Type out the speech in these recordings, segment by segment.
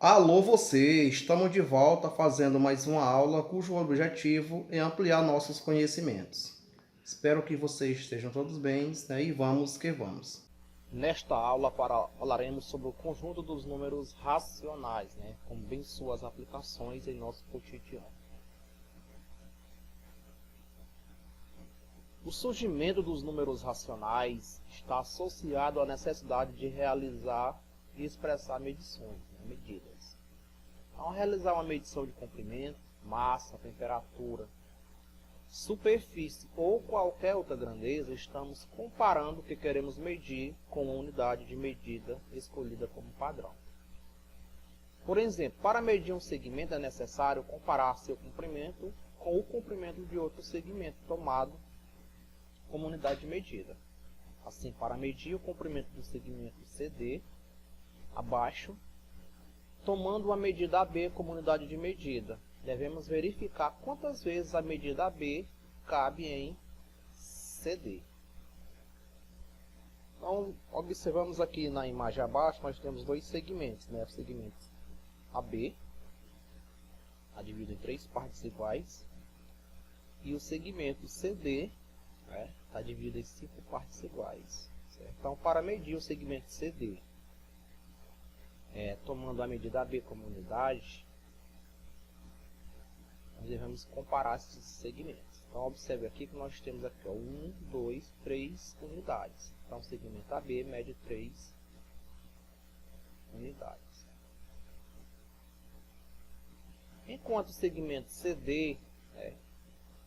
Alô você, estamos de volta fazendo mais uma aula cujo objetivo é ampliar nossos conhecimentos. Espero que vocês estejam todos bem, né? E vamos que vamos. Nesta aula falaremos sobre o conjunto dos números racionais, como bem suas aplicações em nosso cotidiano. O surgimento dos números racionais está associado à necessidade de realizar e expressar medições, medidas. Ao realizar uma medição de comprimento, massa, temperatura, superfície ou qualquer outra grandeza, estamos comparando o que queremos medir com uma unidade de medida escolhida como padrão. Por exemplo, para medir um segmento é necessário comparar seu comprimento com o comprimento de outro segmento tomado como unidade de medida. Assim, para medir o comprimento do segmento CD, abaixo, tomando a medida AB como unidade de medida, devemos verificar quantas vezes a medida AB cabe em CD. Então, observamos aqui na imagem abaixo, nós temos dois segmentos, o segmento AB, dividido em três partes iguais, e o segmento CD, está dividido em 5 partes iguais. Certo? Então, para medir o segmento CD, tomando a medida AB como unidade, nós devemos comparar esses segmentos. Então, observe aqui que nós temos aqui 1, 2, 3 unidades. Então, o segmento AB mede 3 unidades. Enquanto o segmento CD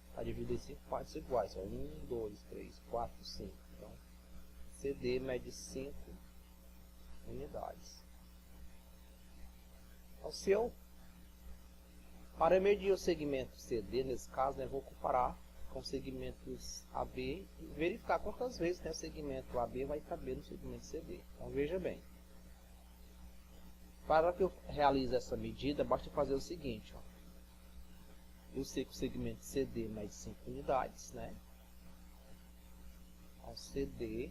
está dividido em 5 partes iguais. 1, 2, 3, 4, 5. Então, CD mede 5 unidades. Então, para medir o segmento CD, nesse caso, eu vou comparar com os segmentos AB e verificar quantas vezes o segmento AB vai caber no segmento CD. Então, veja bem. Para que eu realize essa medida, basta fazer o seguinte. Eu sei que o segmento CD mede 5 unidades, Então, CD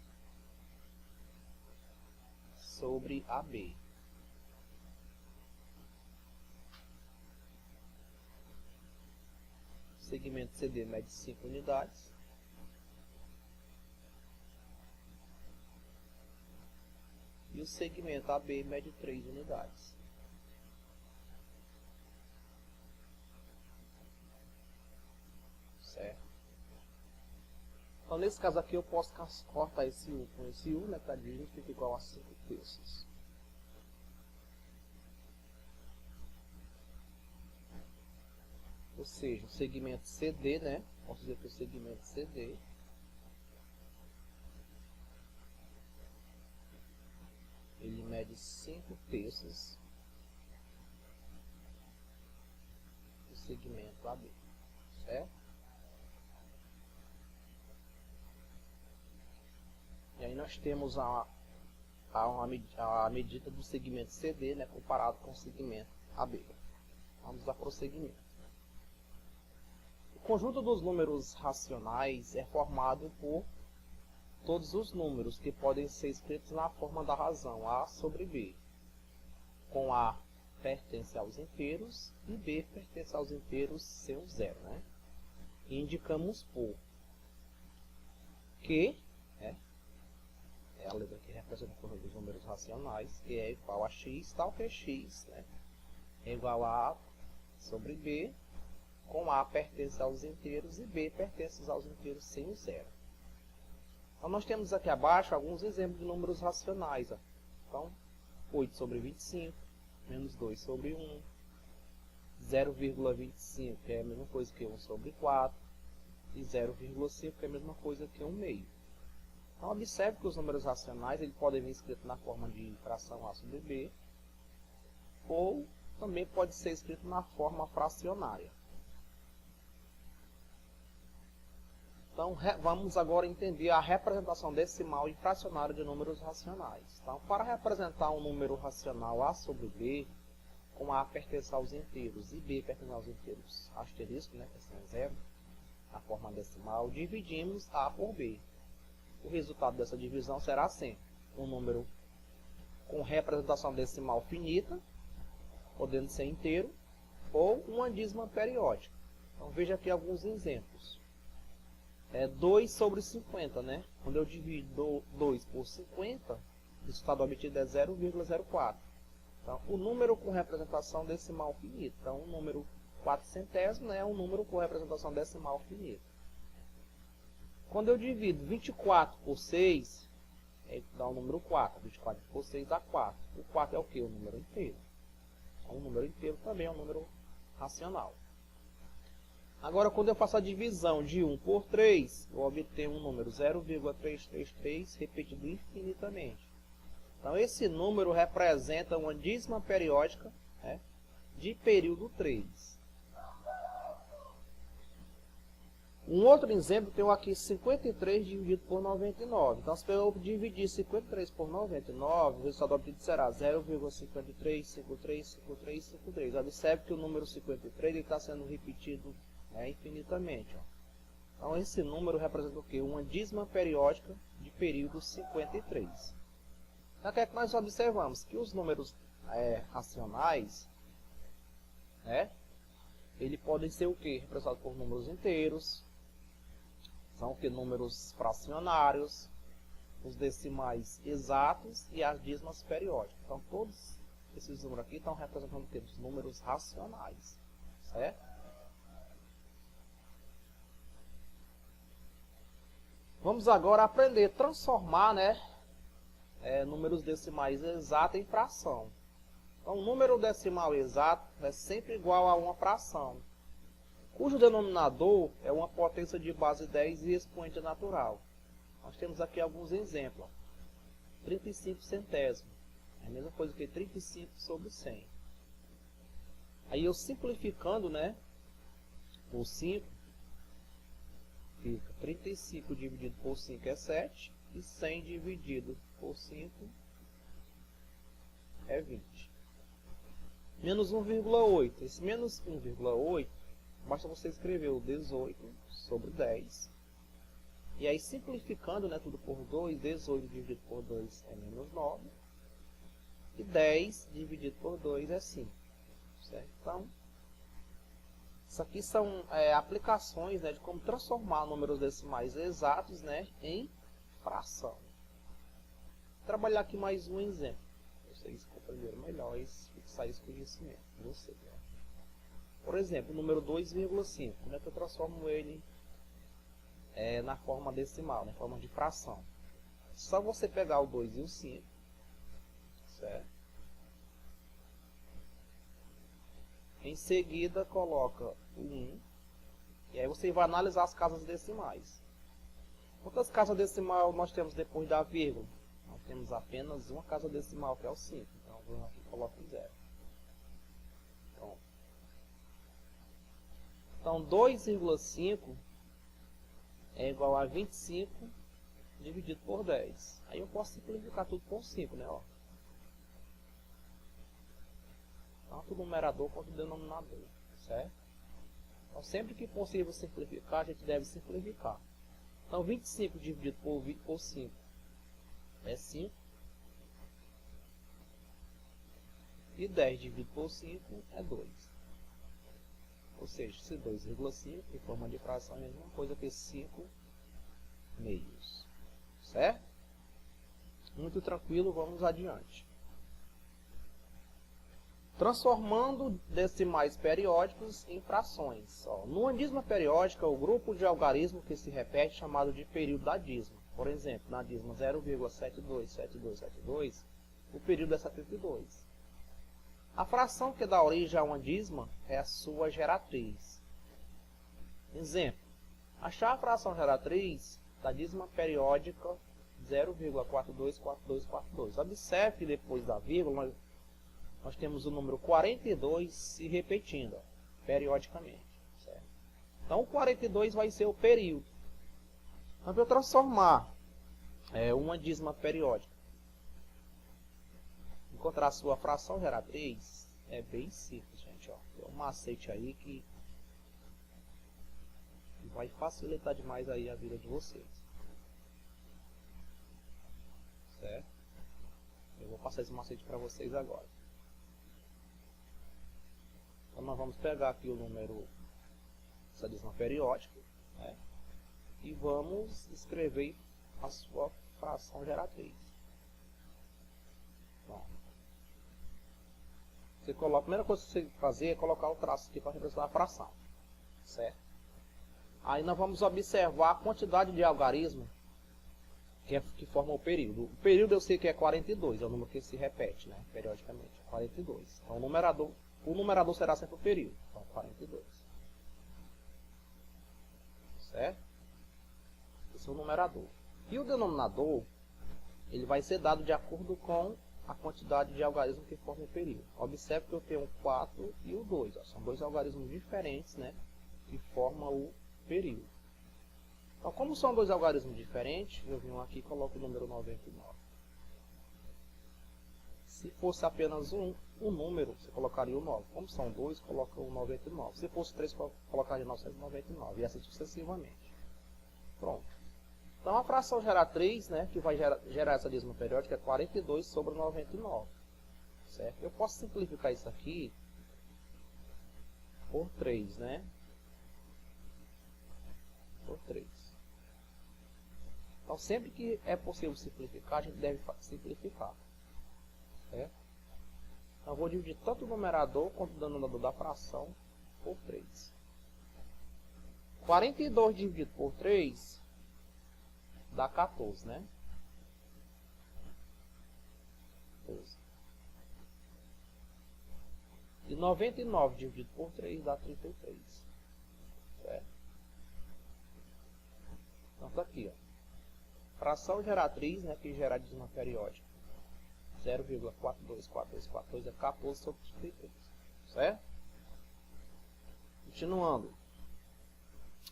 sobre AB. O segmento CD mede 5 unidades. E o segmento AB mede 3 unidades. Certo? Então, nesse caso aqui, eu posso cortar esse U com esse U, que está dividido, fica igual a 5 terços. Ou seja, o segmento CD, posso dizer que o segmento CD ele mede 5 terços do segmento AB, certo? E aí nós temos a medida do segmento CD, comparado com o segmento AB. Vamos dar prosseguimento. O conjunto dos números racionais é formado por todos os números que podem ser escritos na forma da razão A sobre B, com A pertence aos inteiros e B pertence aos inteiros sem o zero. E indicamos por que é a letra que representa o conjunto dos números racionais, que é igual a x, tal que x é igual a A sobre B, com A pertence aos inteiros e B pertence aos inteiros sem o zero. Então, nós temos aqui abaixo alguns exemplos de números racionais. Então, 8 sobre 25, menos 2 sobre 1, 0,25, que é a mesma coisa que 1 sobre 4, e 0,5, que é a mesma coisa que 1 meio. Então, observe que os números racionais ele podem vir escrito na forma de fração A sobre B, ou também pode ser escrito na forma fracionária. Então, vamos agora entender a representação decimal e fracionária de números racionais. Então, para representar um número racional A sobre B, com A pertence aos inteiros e B pertence aos inteiros asterisco, que são zero, na forma decimal, dividimos A por B. O resultado dessa divisão será sempre um número com representação decimal finita, podendo ser inteiro ou uma dízima periódica. Então veja aqui alguns exemplos. 2 sobre 50, né? Quando eu divido 2 por 50, o resultado obtido é 0,04. Então, o número com representação decimal finita. Então, o número 4 centésimos, né, é um número com representação decimal finita. Quando eu divido 24 por 6, dá o número 4. 24 por 6 dá 4. O 4 é o que? O número inteiro. Então, o número inteiro também é um número racional. Agora, quando eu faço a divisão de 1 por 3, eu obtenho um número 0,333 repetido infinitamente. Então, esse número representa uma dízima periódica, né, de período 3. Um outro exemplo, tenho aqui 53 dividido por 99. Então, se eu dividir 53 por 99, o resultado obtido será 0,53535353. Observe que o número 53 está sendo repetido, né, infinitamente. Ó. Então, esse número representa o quê? Uma dízima periódica de período 53. Então, o que é que nós observamos? Que os números racionais, né, eles podem ser o quê? Representados por números inteiros, são o quê? Números fracionários, os decimais exatos e as dízimas periódicas. Então, todos esses números aqui estão representando o quê? Os números racionais, certo? Vamos agora aprender a transformar, né, números decimais exatos em fração. Então, o número decimal exato é sempre igual a uma fração, cujo denominador é uma potência de base 10 e expoente natural. Nós temos aqui alguns exemplos. 35 centésimos. É a mesma coisa que 35 sobre 100. Aí eu simplificando, né, por 5, fica 35 dividido por 5 é 7. E 100 dividido por 5 é 20. Menos 1,8. Esse menos 1,8, basta você escrever o 18 sobre 10. E aí, simplificando, né, tudo por 2, 18 dividido por 2 é menos 9. E 10 dividido por 2 é 5. Certo? Então, isso aqui são aplicações, né, de como transformar números decimais exatos, né, em fração. Vou trabalhar aqui mais um exemplo. Vocês compreenderam melhor e fixar esse conhecimento de vocês. Né? Por exemplo, o número 2,5. Como é que eu transformo ele na forma decimal, na forma de fração? Só você pegar o 2 e o 5, certo? Em seguida, coloca o 1. E aí você vai analisar as casas decimais. Quantas casas decimal nós temos depois da vírgula? Nós temos apenas uma casa decimal, que é o 5. Então, vou aqui e coloco 0. Então, 2,5 é igual a 25 dividido por 10. Aí eu posso simplificar tudo por 5, né? Ó. Tanto o numerador quanto o denominador, certo? Então, sempre que possível simplificar, a gente deve simplificar. Então, 25 dividido por 5 é 5. E 10 dividido por 5 é 2. Ou seja, esse 2,5 em forma de fração é a mesma coisa que 5 meios. Certo? Muito tranquilo, vamos adiante. Transformando decimais periódicos em frações. Numa dízima periódica, o grupo de algarismo que se repete é chamado de período da dízima. Por exemplo, na dízima 0,727272, o período é 72. A fração que dá origem a uma dízima é a sua geratriz. Exemplo, achar a fração geratriz da dízima periódica 0,424242. Observe que depois da vírgula nós temos o número 42 se repetindo periodicamente. Certo? Então, o 42 vai ser o período. Então, para eu transformar uma dízima periódica, encontrar a sua fração geratriz, é bem simples, gente. Ó. Tem um macete aí que vai facilitar demais aí a vida de vocês. Certo? Eu vou passar esse macete para vocês agora. nós vamos pegar aqui o número hexadecimal periódico, né? E vamos escrever a sua fração geratriz. Bom, você coloca, a primeira coisa que você tem que fazer é colocar o traço aqui para representar a fração, certo? Aí nós vamos observar a quantidade de algarismo que forma o período. O período eu sei que é 42, é o número que se repete, né, periodicamente, 42. Então o numerador será sempre o período, então 42. Certo? Esse é o numerador. E o denominador, ele vai ser dado de acordo com a quantidade de algarismos que formam o período. Observe que eu tenho o 4 e o 2. Ó, são dois algarismos diferentes, né, que formam o período. Então, como são dois algarismos diferentes, eu venho aqui e coloco o número 99. Se fosse apenas um número, você colocaria o 9. Como são dois, coloca o 99. Se fosse 3, colocaria 999. E assim sucessivamente. Pronto. Então, a fração geratriz, né, que vai gerar essa dízima periódica, é 42 sobre 99. Certo? Eu posso simplificar isso aqui por 3, né? Por 3. Então, sempre que é possível simplificar, a gente deve simplificar. Certo? Então, eu vou dividir tanto o numerador quanto o denominador da fração por 3. 42 dividido por 3 dá 14, né? 14. E 99 dividido por 3 dá 33. Certo? Então, está aqui, ó. Fração geratriz, né, que gera a dízima periódica. 0,424242 é 14 sobre 33. Certo? Continuando.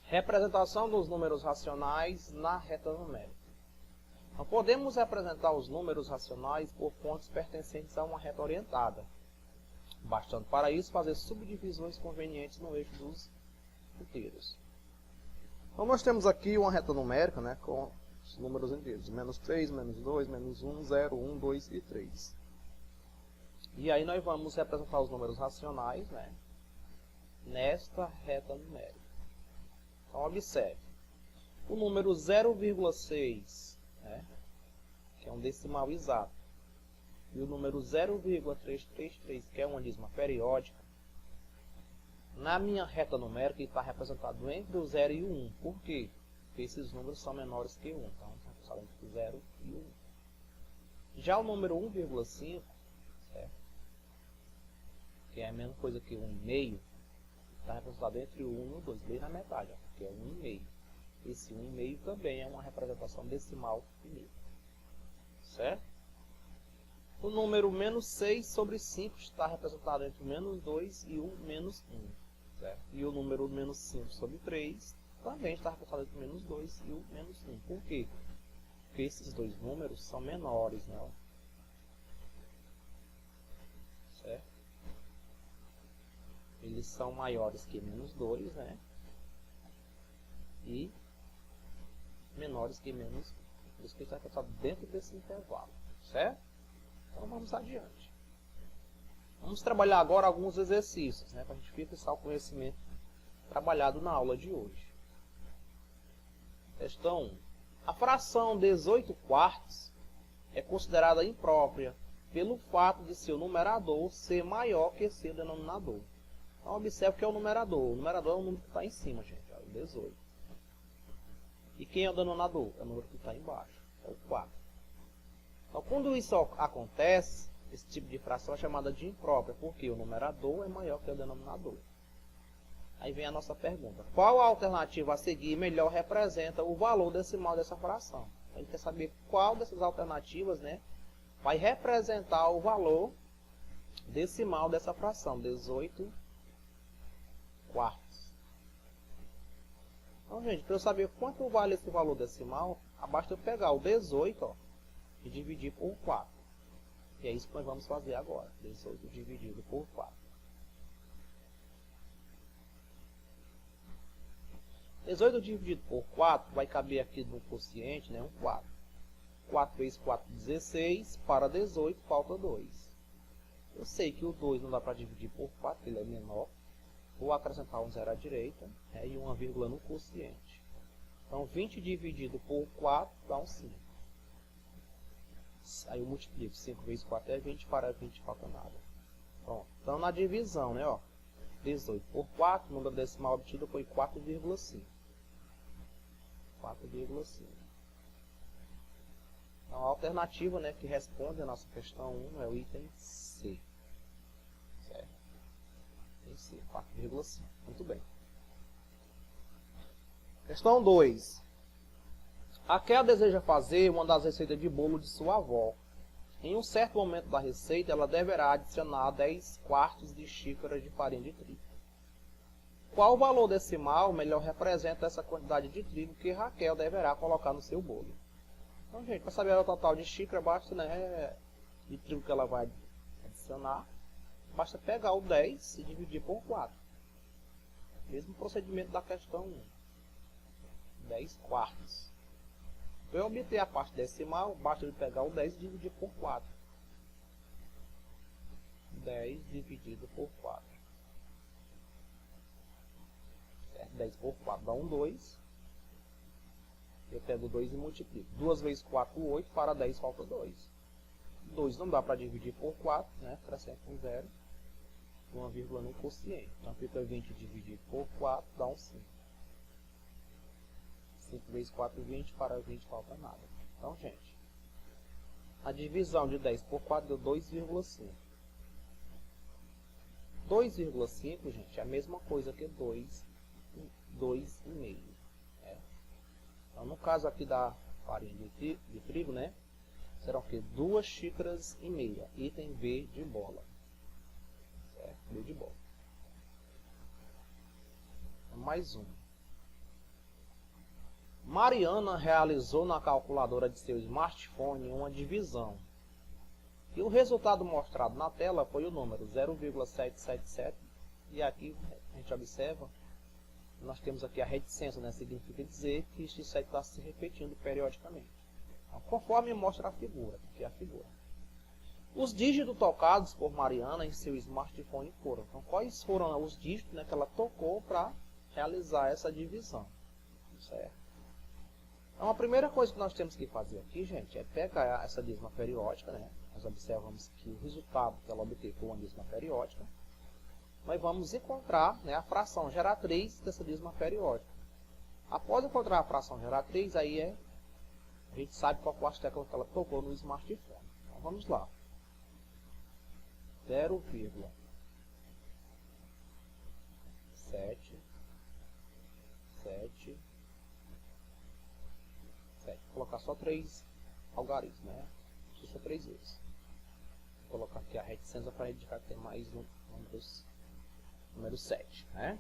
Representação dos números racionais na reta numérica. Então, podemos representar os números racionais por pontos pertencentes a uma reta orientada, bastando para isso fazer subdivisões convenientes no eixo dos inteiros. Então, nós temos aqui uma reta numérica, né, com os números inteiros, menos 3, menos 2, menos 1, 0, 1, 2 e 3. E aí nós vamos representar os números racionais, né, nesta reta numérica. Então, observe. O número 0,6, né, que é um decimal exato, e o número 0,333, que é uma dízima periódica, na minha reta numérica ele está representado entre o 0 e o 1. Por quê? Porque esses números são menores que 1. Então, está representado entre o 0 e o 1. Já o número 1,5, certo? Que é a mesma coisa que 1,5, está representado entre o 1 e o 2, bem na metade, ó, que é 1,5. Esse 1,5 também é uma representação decimal finita. Certo? O número menos 6 sobre 5 está representado entre o menos 2 e o menos 1. Certo? E o número menos 5 sobre 3 também está representado entre o menos 2 e o menos 1. Por quê? Porque esses dois números são menores, né? Certo? Eles são maiores que menos 2, né? E menores que menos 1. Por isso que está representado dentro desse intervalo. Certo? Então vamos adiante. Vamos trabalhar agora alguns exercícios, né, para a gente fixar o conhecimento trabalhado na aula de hoje. Questão 1. A fração 18 quartos é considerada imprópria pelo fato de seu numerador ser maior que seu denominador. Então observe que é o numerador. O numerador é o número que está em cima, gente, ó, o 18. E quem é o denominador? É o número que está embaixo, é o 4. Então, quando isso acontece, esse tipo de fração é chamada de imprópria, porque o numerador é maior que o denominador. Aí vem a nossa pergunta. Qual a alternativa a seguir melhor representa o valor decimal dessa fração? A gente quer saber qual dessas alternativas, né, vai representar o valor decimal dessa fração, 18 quartos. Então, gente, para eu saber quanto vale esse valor decimal, basta eu pegar o 18, ó, e dividir por 4. E é isso que nós vamos fazer agora. 18 dividido por 4. 18 dividido por 4 vai caber aqui no quociente, né, um 4. 4 vezes 4, 16. Para 18, falta 2. Eu sei que o 2 não dá para dividir por 4, ele é menor. Vou acrescentar um zero à direita, e uma vírgula no quociente. Então 20 dividido por 4 dá um 5. Aí eu multiplico. 5 vezes 4 é 20, para 20 falta nada. Pronto. Então na divisão, né, ó, 18 por 4, o número decimal obtido foi 4,5. 4,5. Então a alternativa, né, que responde a nossa questão 1 é o item C. Certo? Item C, 4,5. Muito bem. Questão 2. Raquel deseja fazer uma das receitas de bolo de sua avó. Em um certo momento da receita, ela deverá adicionar 10 quartos de xícara de farinha de trigo. Qual o valor decimal melhor representa essa quantidade de trigo que Raquel deverá colocar no seu bolo? Então, gente, para saber o total de xícara, basta, né, de trigo que ela vai adicionar, basta pegar o 10 e dividir por 4. Mesmo procedimento da questão 1. 10 quartos. Para eu obter a parte decimal, basta eu pegar o 10 e dividir por 4. 10 dividido por 4. Certo? 10 por 4 dá um 2. Eu pego o 2 e multiplico. 2 vezes 4, 8. Para 10 falta 2. 2 não dá para dividir por 4, né? Acrescenta um 0. Uma vírgula no quociente. Então fica 20 dividido por 4 dá um 5. 5 vezes 4, 20, para 20 falta nada. Então, gente, a divisão de 10 por 4 deu 2,5. 2,5, gente, é a mesma coisa que 2,5. Então, no caso aqui da farinha de trigo, né, serão o quê? 2 xícaras e meia. Item B de bola. Certo? B de bola. Mais um. Mariana realizou na calculadora de seu smartphone uma divisão. E o resultado mostrado na tela foi o número 0,777. E aqui a gente observa, nós temos aqui a reticência, né? Significa dizer que este 7 está se repetindo periodicamente. Então, conforme mostra a figura, aqui é a figura. Os dígitos tocados por Mariana em seu smartphone foram. Então, quais foram os dígitos, né, que ela tocou para realizar essa divisão? Certo? Então, a primeira coisa que nós temos que fazer aqui, gente, é pegar essa dízima periódica, né? Nós observamos que o resultado que ela obteve foi uma dízima periódica. Nós vamos encontrar, né, a fração geratriz dessa dízima periódica. Após encontrar a fração geratriz, aí a gente sabe qual foi a tecla que ela tocou no smartphone. Então, vamos lá. 0,7 Vou colocar só 3 algarismos, né? Isso 3 vezes. Vou colocar aqui a reticência para indicar que tem mais um número 7, né?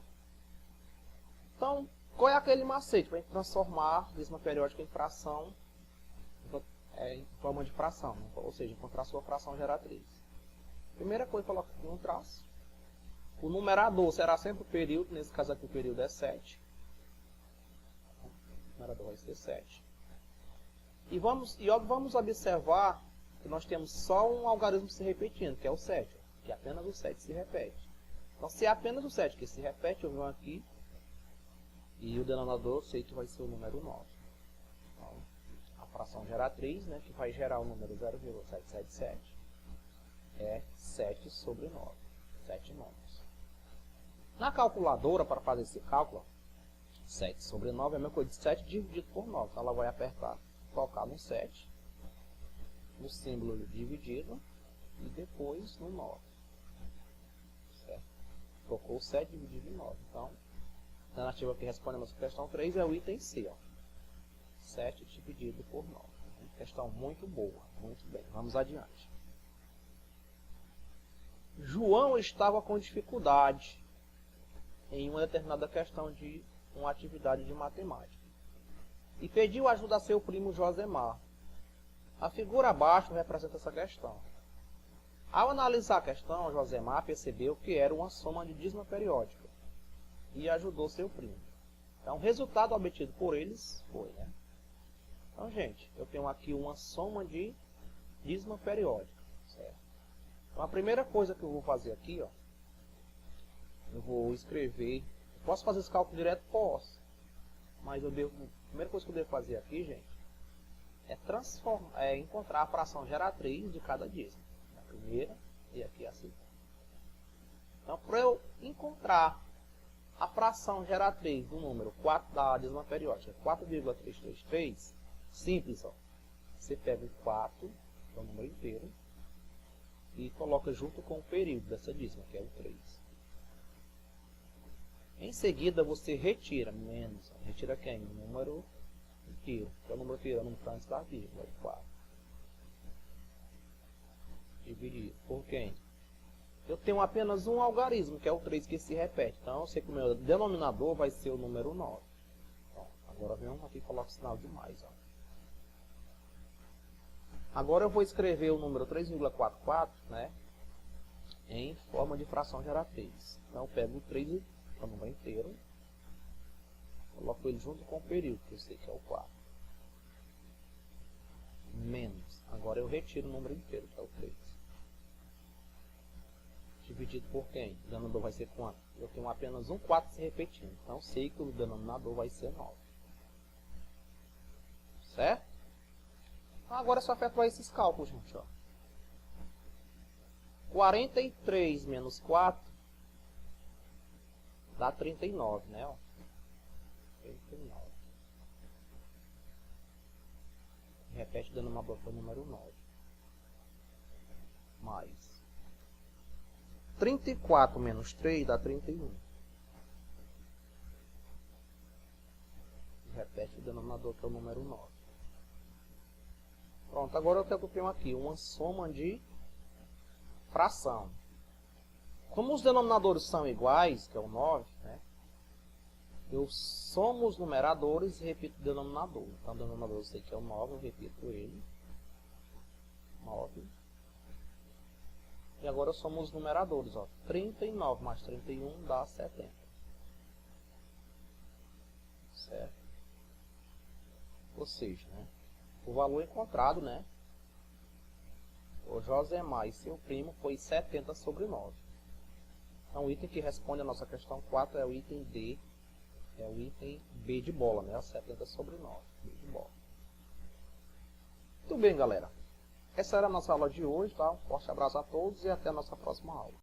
Então, qual é aquele macete para a gente transformar a dízima periódica em fração, em forma de fração, né? Ou seja, encontrar a sua fração geratriz? Primeira coisa, coloca aqui um traço. O numerador será sempre o período, nesse caso aqui o período é 7. O numerador vai ser 7. E vamos observar que nós temos só um algarismo se repetindo, que é o 7, que apenas o 7 se repete. Então, se é apenas o 7 que se repete, eu venho aqui e o denominador eu sei que vai ser o número 9. Então, a fração geratriz, né, que vai gerar o número 0,777 é 7 sobre 9. 7 nonos. Na calculadora, para fazer esse cálculo, 7 sobre 9 é a mesma coisa de 7 dividido por 9. Então, ela vai apertar, colocar no 7, no símbolo dividido e depois no 9. Certo? Colocou o 7 dividido em 9. Então, a alternativa que responde a nossa questão 3 é o item C. Ó. 7 dividido por 9. Questão muito boa. Muito bem. Vamos adiante. João estava com dificuldade em uma determinada questão de uma atividade de matemática e pediu ajuda a seu primo Josemar. A figura abaixo representa essa questão. Ao analisar a questão, Josemar percebeu que era uma soma de dízima periódica e ajudou seu primo. Então, o resultado obtido por eles foi, né? Então, gente, eu tenho aqui uma soma de dízima periódica, certo? Então, a primeira coisa que eu vou fazer aqui, ó, eu vou escrever. Posso fazer esse cálculo direto? Posso. Mas a primeira coisa que eu devo fazer aqui, gente, é encontrar a fração geratriz de cada dízimo. A primeira e aqui a segunda. Então, para eu encontrar a fração geratriz do número 4 da dízima periódica, 4,333, simples, ó. Você pega o 4, que é o número inteiro, e coloca junto com o período dessa dízima, que é o 3. Em seguida, você retira menos. Retira quem? O número inteiro. Que é o número inteiro, o número antes da vírgula, é 4. Dividido por quem? Eu tenho apenas um algarismo, que é o 3, que se repete. Então, eu sei que o meu denominador vai ser o número 9. Então, agora vem aqui e coloco o sinal de mais. Ó. Agora eu vou escrever o número 3,44, né, em forma de fração geratriz. Então, eu pego o 3, o número inteiro, coloco ele junto com o período, que eu sei que é o 4. Menos. Agora eu retiro o número inteiro, que é o 3. Dividido por quem? O denominador vai ser quanto? Eu tenho apenas um 4 se repetindo. Então, sei que o denominador vai ser 9. Certo? Então, agora é só efetuar esses cálculos, gente. Ó. 43 menos 4 dá 39, né? Ó. 39. Repete o denominador para o número 9. Mais 34 menos 3 dá 31. Repete o denominador para o número 9. Pronto, agora eu tenho aqui uma soma de fração. Como os denominadores são iguais, que é o 9, né? Eu somo os numeradores e repito o denominador. Então, o denominador eu sei que é o 9, eu repito ele. 9. E agora eu somo os numeradores. Ó. 39 mais 31 dá 70. Certo? Ou seja, né? O valor encontrado, né? O Josemar e seu primo foi 70 sobre 9. Então, o item que responde a nossa questão 4 é o item D. É o item B de bola, né? 70 sobre 9. B de bola. Muito bem, galera. Essa era a nossa aula de hoje, tá? Um forte abraço a todos e até a nossa próxima aula.